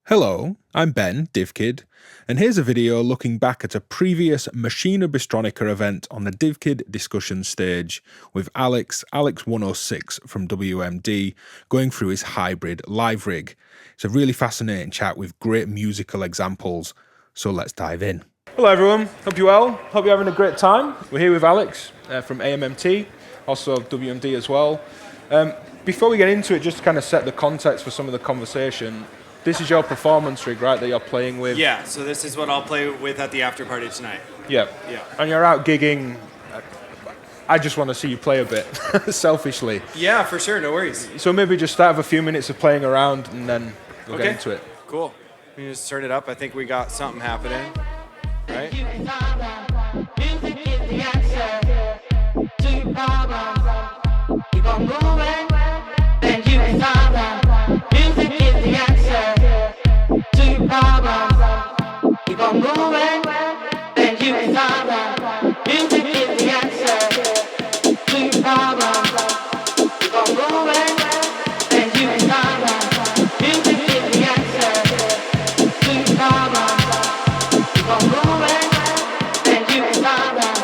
Hello, I'm Ben, DivKid, and here's a video looking back at a previous Machina Bristronica event on the DivKid Discussions stage with ALX-106 from WMD going through his hybrid live rig. It's a really fascinating chat with great musical examples, so let's dive in. Hello everyone, hope you're well, hope you're having a great time. We're here with Alex from AMMT, also WMD as well. Before we get into it, just to kind of set the context for some of the conversation, this is your performance rig, right, that you're playing with? Yeah, so this is what I'll play with at the after party tonight. Yeah. And you're out gigging. I just want to see you play a bit, selfishly. Yeah, for sure, no worries. So maybe just start with a few minutes of playing around and then we'll get into it. Cool. Let me just turn it up. I think we got something happening, right? Keep on moving, then you can solve them. Music is the answer to your problems. Keep on moving, then you can solve them. Music is the answer to your problems. Keep on moving, then you can solve them.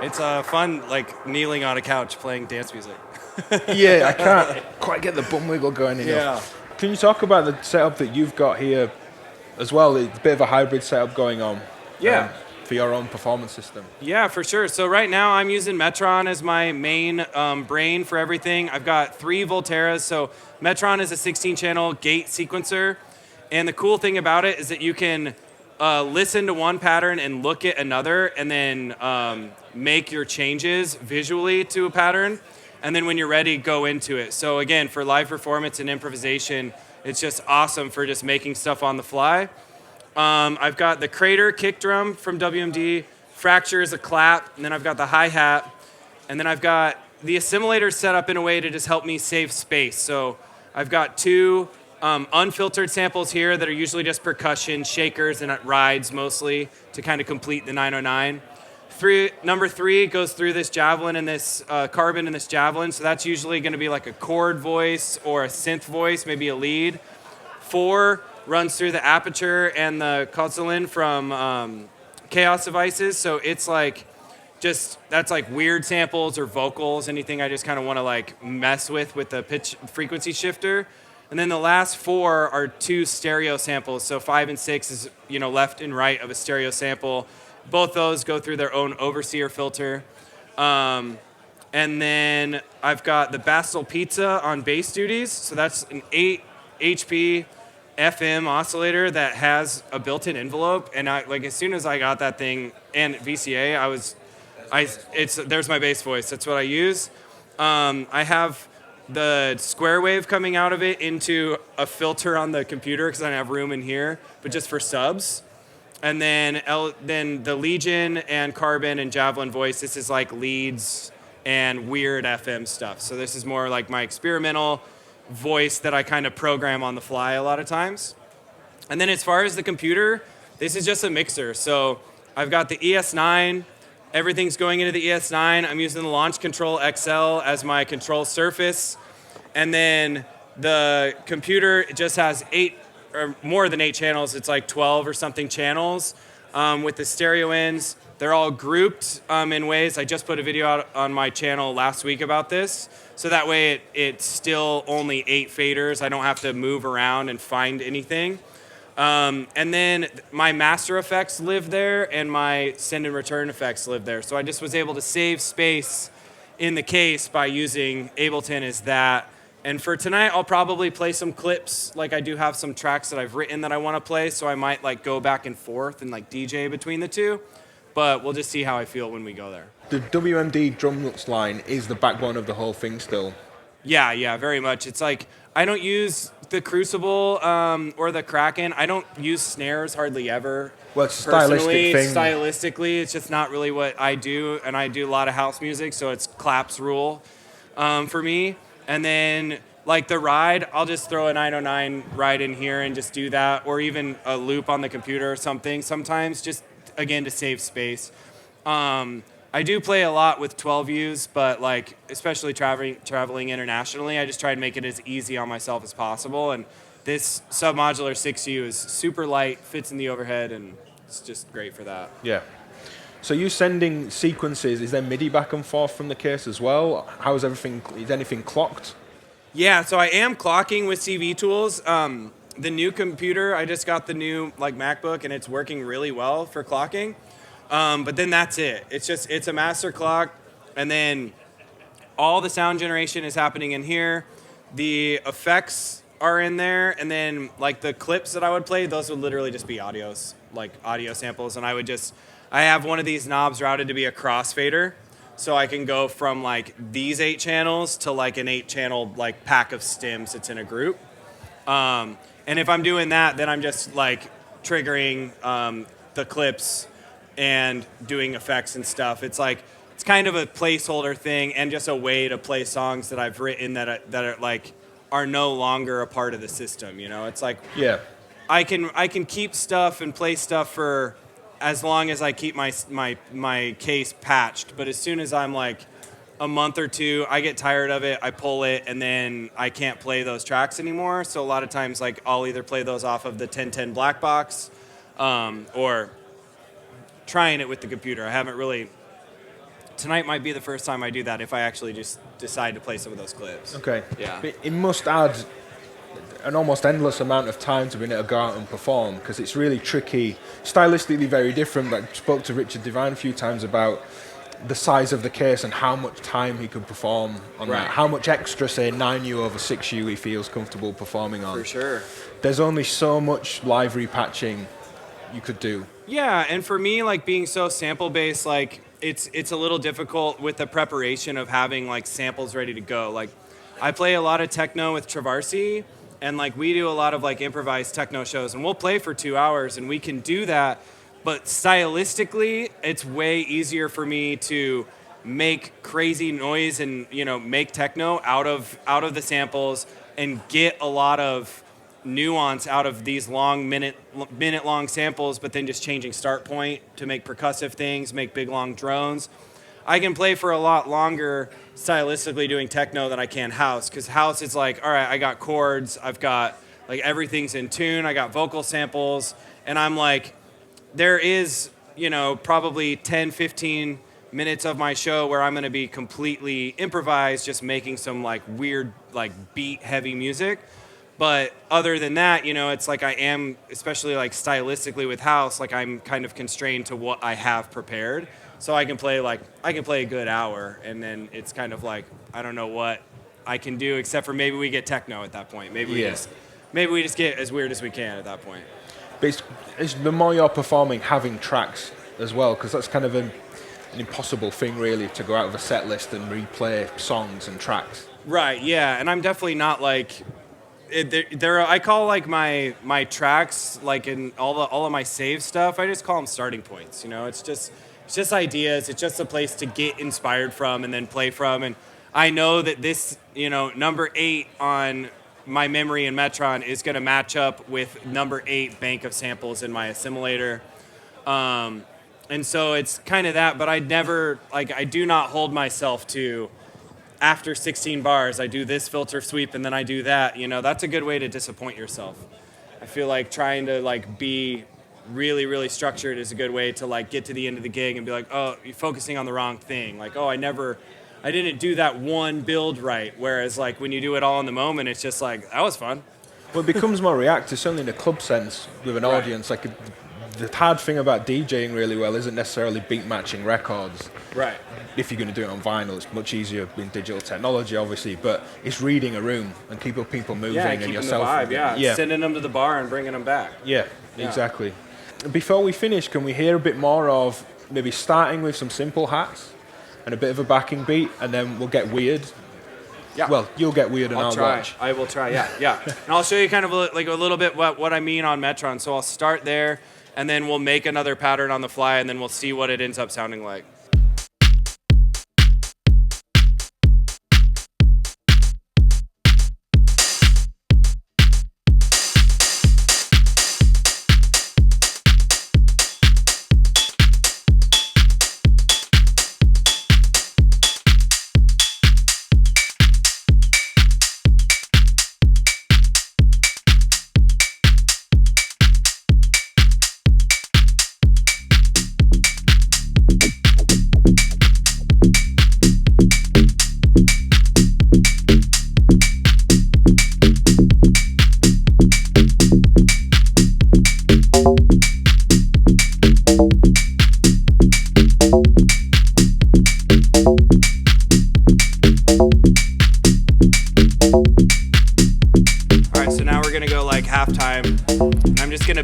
It's fun, like kneeling on a couch playing dance music. Yeah, I can't quite get the bum wiggle going enough. Yeah. Can you talk about the setup that you've got here as well? It's a bit of a hybrid setup going on. Yeah. For your own performance system. Yeah, for sure. So right now I'm using Metron as my main brain for everything. I've got 3 Volteras. So Metron is a 16-channel gate sequencer. And the cool thing about it is that you can listen to one pattern and look at another and then make your changes visually to a pattern. And then when you're ready, go into it. So again, for live performance and improvisation, it's just awesome for just making stuff on the fly. I've got the Crater kick drum from WMD, Fracture is a clap, and then I've got the hi-hat, and then I've got the assimilator set up in a way to just help me save space. So I've got 2 unfiltered samples here that are usually just percussion, shakers, and rides mostly to kind of complete the 909. Number 3 goes through this javelin and this carbon and this javelin, so that's usually going to be like a chord voice or a synth voice, maybe a lead. 4 runs through the aperture and the Kotzalin from Chaos Devices, so it's like that's like weird samples or vocals, anything I just kind of want to like mess with the pitch frequency shifter. And then the last 4 are 2 stereo samples. So 5 and 6 is, left and right of a stereo sample. Both those go through their own overseer filter. And then I've got the Bastel Pizza on bass duties. So that's an 8 HP FM oscillator that has a built-in envelope. And as soon as I got that thing and VCA, there's my bass voice. That's what I use. I have the square wave coming out of it into a filter on the computer because I don't have room in here, but just for subs. And then the Legion and Carbon and Javelin voice. This is like leads and weird FM stuff. So this is more like my experimental voice that I kind of program on the fly a lot of times. And then as far as the computer, this is just a mixer. So I've got the ES9. Everything's going into the ES9. I'm using the Launch Control XL as my control surface. And then the computer just has 8 or more than 8 channels. It's like 12 or something channels with the stereo ends. They're all grouped in ways. I just put a video out on my channel last week about this. So that way it's still only 8 faders. I don't have to move around and find anything. And then my master effects live there and my send and return effects live there. So I just was able to save space in the case by using Ableton as that. And for tonight, I'll probably play some clips. Like I do have some tracks that I've written that I want to play. So I might like go back and forth and like DJ between the two. But we'll just see how I feel when we go there. The WMD drumlets line is the backbone of the whole thing still. Yeah, very much. It's like I don't use the Crucible or the Kraken. I don't use snares hardly ever. Well, it's a stylistic thing. Stylistically, it's just not really what I do, and I do a lot of house music, so it's claps rule for me. And then like the ride, I'll just throw a 909 ride in here and just do that, or even a loop on the computer or something. Sometimes just again to save space. I do play a lot with 12Us, but like especially traveling internationally, I just try to make it as easy on myself as possible. And this submodular 6U is super light, fits in the overhead, and it's just great for that. Yeah. So you sending sequences, is there MIDI back and forth from the case as well? How is everything, is anything clocked? Yeah, so I am clocking with CV tools. The new computer, I just got the new like MacBook, and it's working really well for clocking. But then that's it. It's a master clock, and then all the sound generation is happening in here. The effects are in there, and then like the clips that I would play, those would literally just be audios, like audio samples, and I have one of these knobs routed to be a crossfader, so I can go from like these 8 channels to like an 8-channel like pack of stems that's in a group. And if I'm doing that, then I'm just like triggering the clips and doing effects and stuff. It's kind of a placeholder thing and just a way to play songs that I've written that are no longer a part of the system. You know, it's like I can keep stuff and play stuff for as long as I keep my case patched. But as soon as I'm like a month or two, I get tired of it, I pull it, and then I can't play those tracks anymore. So a lot of times, like I'll either play those off of the 1010 black box, or trying it with the computer. I haven't really. Tonight might be the first time I do that if I actually just decide to play some of those clips. Okay. Yeah. It must add an almost endless amount of time to being able to go out and perform, because it's really tricky, stylistically very different. But I spoke to Richard Devine a few times about the size of the case and how much time he could perform on that. How much extra, say, 9U over 6U he feels comfortable performing on. For sure. There's only so much live repatching you could do. Yeah, and for me, like being so sample-based, like it's a little difficult with the preparation of having like samples ready to go. Like I play a lot of techno with Travarsi, and like we do a lot of like improvised techno shows, and we'll play for 2 hours, and we can do that. But stylistically, it's way easier for me to make crazy noise and, you know, make techno out of the samples and get a lot of nuance out of these long minute long samples, but then just changing start point to make percussive things, make big long drones. I can play for a lot longer stylistically doing techno than I can house, because house is like, all right, I got chords, I've got like everything's in tune, I got vocal samples, and I'm like, there is, you know, probably 10, 15 minutes of my show where I'm going to be completely improvised, just making some like weird, like beat heavy music. But other than that, you know, it's like I am, especially like stylistically with house, like I'm kind of constrained to what I have prepared. So I can play a good hour, and then it's kind of like I don't know what I can do except for maybe we get techno at that point. Maybe we just get as weird as we can at that point. But it's the more you're performing, having tracks as well, because that's kind of an impossible thing really, to go out of a set list and replay songs and tracks. Right, yeah, and I'm definitely not like I call like my tracks, like in all of my save stuff, I just call them starting points. You know, it's just ideas. It's just a place to get inspired from and then play from. And I know that this, number 8 on my memory in Metron is going to match up with number 8 bank of samples in my assimilator. And so it's kind of that, but I do not hold myself to, after 16 bars, I do this filter sweep and then I do that. That's a good way to disappoint yourself. I feel like trying to be really, really structured is a good way to get to the end of the gig and be like, oh, you're focusing on the wrong thing. Like, oh, I didn't do that one build right. Whereas when you do it all in the moment, it's just like, that was fun. Well, it becomes more reactive, certainly in a club sense with an audience. The hard thing about DJing really well isn't necessarily beat matching records. Right. If you're going to do it on vinyl, it's much easier in digital technology, obviously, but it's reading a room and keeping people moving and yourself. The vibe, yeah. Sending them to the bar and bringing them back. Yeah, exactly. Before we finish, can we hear a bit more of maybe starting with some simple hats and a bit of a backing beat, and then we'll get weird? Yeah. Well, you'll get weird and I'll try. watch. I will try, yeah. And I'll show you kind of a little bit what I mean on Metron. So I'll start there, and then we'll make another pattern on the fly, and then we'll see what it ends up sounding like.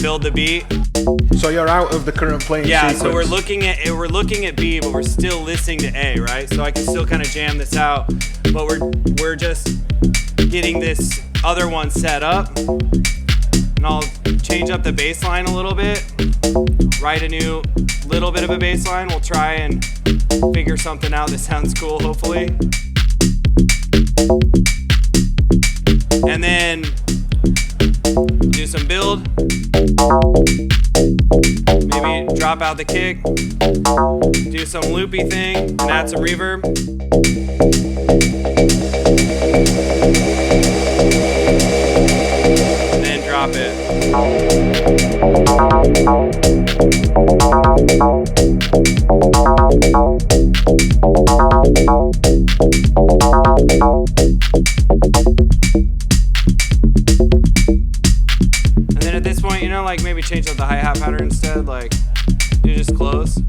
Build the beat. So you're out of the current playing sequence. So we're looking at B, but we're still listening to A, right? So I can still kind of jam this out, but we're just getting this other one set up. And I'll change up the bass line a little bit, write a new little bit of a bass line. We'll try and figure something out that sounds cool, hopefully. And then do some build. Maybe drop out the kick. Do some loopy thing and add some reverb. And then drop it. And then at this point, maybe change up the hi-hat pattern instead, do just close.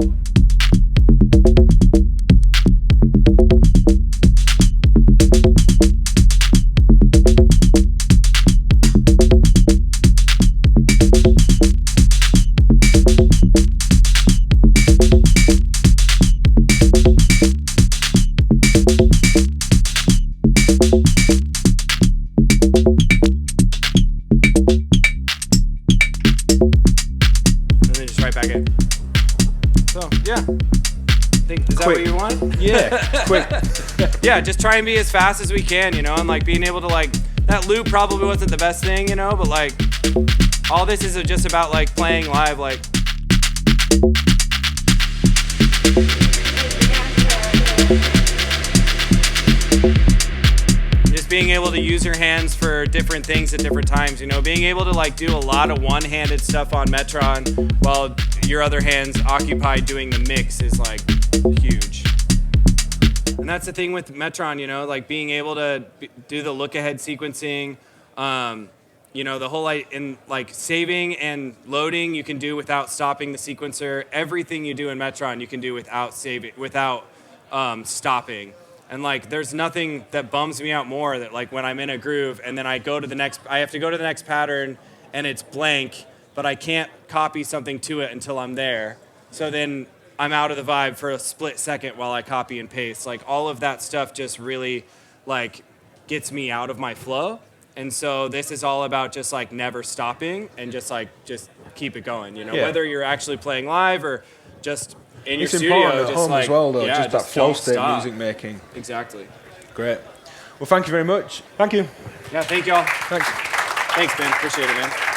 Is that what you want? Yeah, quick. Yeah, just try and be as fast as we can, and being able to that loop probably wasn't the best thing, but all this is just about playing live, just being able to use your hands for different things at different times, being able to do a lot of one-handed stuff on Metron while your other hand's occupied doing the mix is huge. And that's the thing with Metron, being able to do the look-ahead sequencing, You know, the whole in like saving and loading you can do without stopping the sequencer. Everything you do in Metron you can do without stopping. And like, there's nothing that bums me out more that like when I'm in a groove and then I have to go to the next pattern and it's blank, but I can't copy something to it until I'm there. So then I'm out of the vibe for a split second while I copy and paste. Like all of that stuff just really like gets me out of my flow. And so this is all about just like never stopping and just keep it going, you know, whether you're actually playing live or just in your studio, important at home as well, though. Just that flow state music making. Exactly. Great. Well, thank you very much. Thank you. Yeah, thank y'all. Thanks. Thanks, Ben. Appreciate it, man.